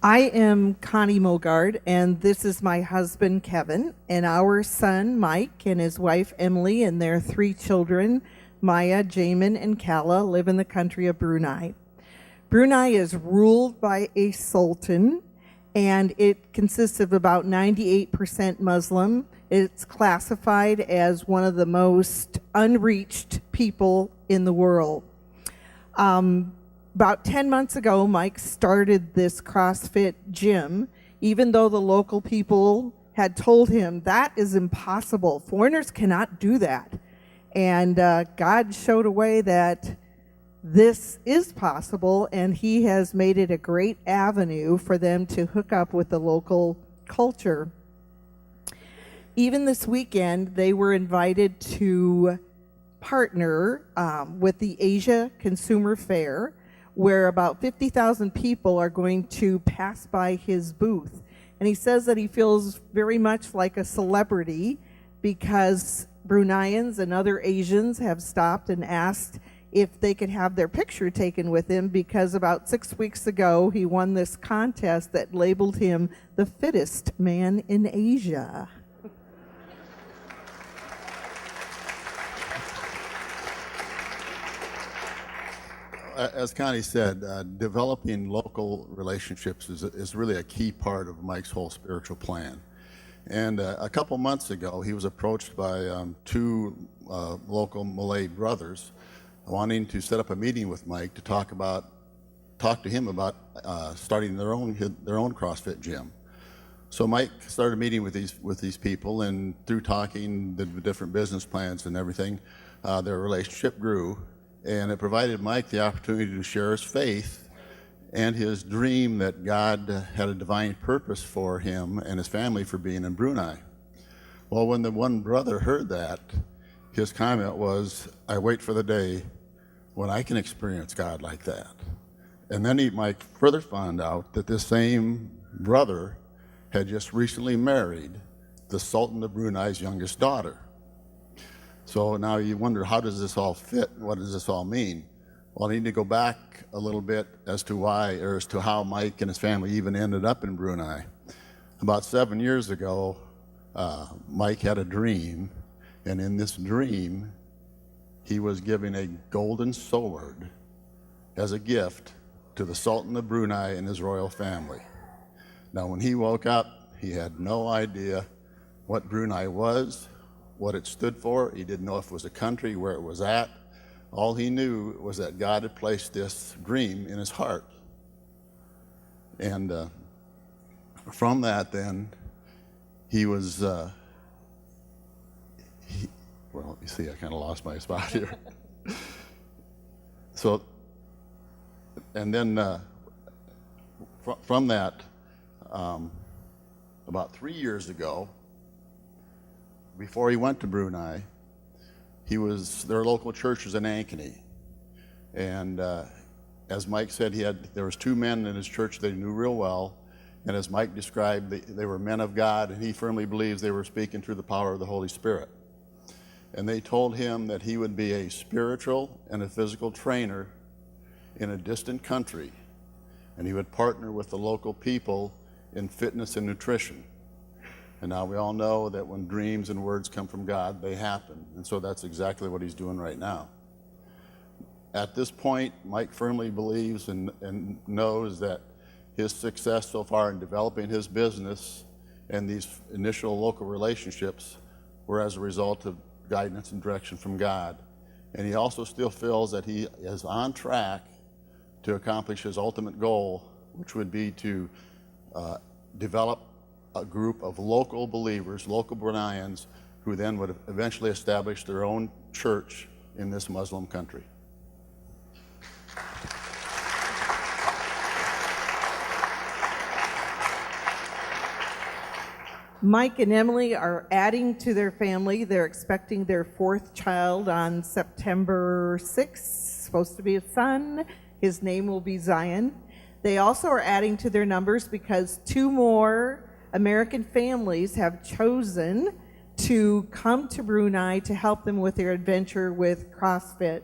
I am Connie Mogard, and this is my husband, Kevin, and our son, Mike, and his wife, Emily, and their 3 children, Maya, Jamin, and Kala, live in the country of Brunei. Brunei is ruled by a sultan, and it consists of about 98% Muslim. It's classified as one of the most unreached people in the world. About 10 months ago, Mike started this CrossFit gym, even though the local people had told him that is impossible. Foreigners cannot do that. And God showed a way that this is possible, and he has made it a great avenue for them to hook up with the local culture. Even this weekend, they were invited to partner with the Asia Consumer Fair, where about 50,000 people are going to pass by his booth. And he says that he feels very much like a celebrity because Bruneians and other Asians have stopped and asked if they could have their picture taken with him, because about 6 weeks ago he won this contest that labeled him the fittest man in Asia. As Connie said, developing local relationships is really a key part of Mike's whole spiritual plan. And a couple months ago, he was approached by 2 local Malay brothers wanting to set up a meeting with Mike to talk to him about starting their own CrossFit gym. So Mike started meeting with these people, and through talking the different business plans and everything, their relationship grew. And it provided Mike the opportunity to share his faith and his dream that God had a divine purpose for him and his family for being in Brunei. Well, when the one brother heard that, his comment was, "I wait for the day when I can experience God like that." And then Mike further found out that this same brother had just recently married the Sultan of Brunei's youngest daughter. So now you wonder, how does this all fit? What does this all mean? Well, I need to go back a little bit as to how Mike and his family even ended up in Brunei. About 7 years ago, Mike had a dream, and in this dream, he was given a golden sword as a gift to the Sultan of Brunei and his royal family. Now, when he woke up, he had no idea what Brunei was, what it stood for. He didn't know if it was a country, where it was at. All he knew was that God had placed this dream in his heart. And from that, then, he was, well, you see, I kind of lost my spot here. So, and then from that, about 3 years ago, before he went to Brunei, their local church was in Ankeny. And as Mike said, there was 2 men in his church that he knew real well. And as Mike described, they were men of God, and he firmly believes they were speaking through the power of the Holy Spirit. And they told him that he would be a spiritual and a physical trainer in a distant country, and he would partner with the local people in fitness and nutrition. And now we all know that when dreams and words come from God, they happen. And so that's exactly what he's doing right now. At this point, Mike firmly believes and knows that his success so far in developing his business and these initial local relationships were as a result of guidance and direction from God. And he also still feels that he is on track to accomplish his ultimate goal, which would be to develop a group of local believers, local Bruneians, who then would eventually establish their own church in this Muslim country. Mike and Emily are adding to their family. They're expecting their 4th child on September 6th, supposed to be a son. His name will be Zion. They also are adding to their numbers because 2 more American families have chosen to come to Brunei to help them with their adventure with CrossFit.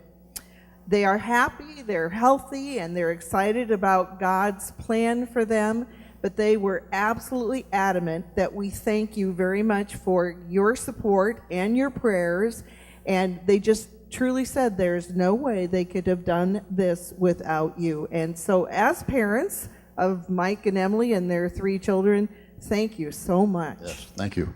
They are happy, they're healthy, and they're excited about God's plan for them. but they were absolutely adamant that we thank you very much for your support and your prayers, and they just truly said there's no way they could have done this without you. And so as parents of Mike and Emily and their 3 children, thank you so much. Yes, thank you.